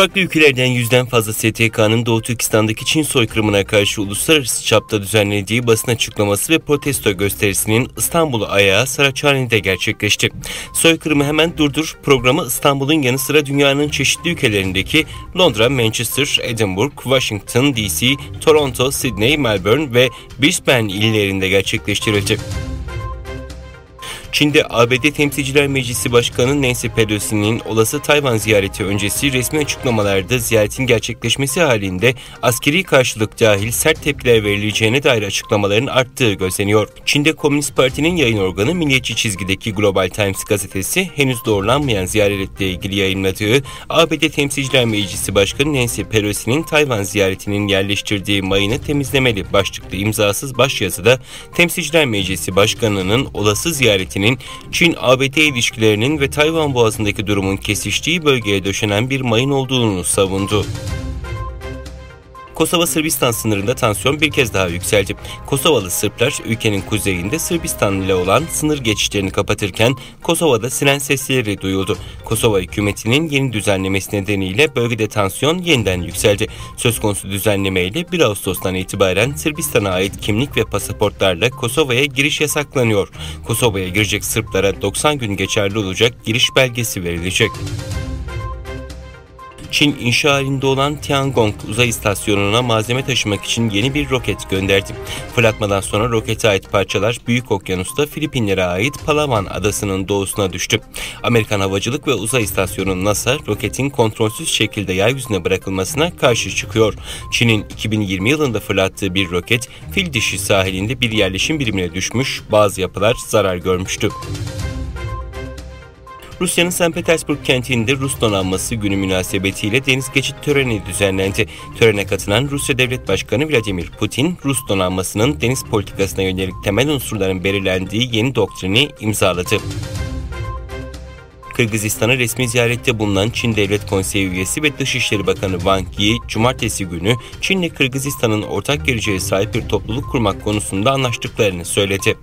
Farklı ülkelerden 100'den fazla STK'nın Doğu Türkistan'daki Çin soykırımına karşı uluslararası çapta düzenlediği basın açıklaması ve protesto gösterisinin İstanbul ayağı Saraçhane'de gerçekleşti. Soykırımı hemen durdur programı İstanbul'un yanı sıra dünyanın çeşitli ülkelerindeki Londra, Manchester, Edinburgh, Washington DC, Toronto, Sydney, Melbourne ve Brisbane illerinde gerçekleştirildi. Çin'de ABD Temsilciler Meclisi Başkanı Nancy Pelosi'nin olası Tayvan ziyareti öncesi resmi açıklamalarda ziyaretin gerçekleşmesi halinde askeri karşılık dahil sert tepkiler verileceğine dair açıklamaların arttığı gözleniyor. Çin'de Komünist Parti'nin yayın organı milliyetçi çizgideki Global Times gazetesi henüz doğrulanmayan ziyaretle ilgili yayınladığı ABD Temsilciler Meclisi Başkanı Nancy Pelosi'nin Tayvan ziyaretinin yerleştirdiği mayını temizlemeli başlıklı imzasız başyazıda Temsilciler Meclisi Başkanı'nın olası ziyaretinin Çin-ABD ilişkilerinin ve Tayvan Boğazı'ndaki durumun kesiştiği bölgeye döşenen bir mayın olduğunu savundu. Kosova-Sırbistan sınırında tansiyon bir kez daha yükseldi. Kosovalı Sırplar ülkenin kuzeyinde Sırbistan ile olan sınır geçişlerini kapatırken Kosova'da siren sesleri duyuldu. Kosova hükümetinin yeni düzenlemesi nedeniyle bölgede tansiyon yeniden yükseldi. Söz konusu düzenlemeyle 1 Ağustos'tan itibaren Sırbistan'a ait kimlik ve pasaportlarla Kosova'ya giriş yasaklanıyor. Kosova'ya girecek Sırplara 90 gün geçerli olacak giriş belgesi verilecek. Çin inşa halinde olan Tiangong uzay istasyonuna malzeme taşımak için yeni bir roket gönderdi. Fırlatmadan sonra rokete ait parçalar Büyük Okyanus'ta Filipinlere ait Palawan adasının doğusuna düştü. Amerikan Havacılık ve Uzay İstasyonu NASA roketin kontrolsüz şekilde yeryüzüne bırakılmasına karşı çıkıyor. Çin'in 2020 yılında fırlattığı bir roket Fil Dişi sahilinde bir yerleşim birimine düşmüş, bazı yapılar zarar görmüştü. Rusya'nın St. Petersburg kentinde Rus donanması günü münasebetiyle deniz geçit töreni düzenlendi. Törene katılan Rusya Devlet Başkanı Vladimir Putin, Rus donanmasının deniz politikasına yönelik temel unsurların belirlendiği yeni doktrini imzaladı. Kırgızistan'a resmi ziyarette bulunan Çin Devlet Konseyi üyesi ve Dışişleri Bakanı Wang Yi, cumartesi günü Çin'le Kırgızistan'ın ortak geleceğe sahip bir topluluk kurmak konusunda anlaştıklarını söyledi.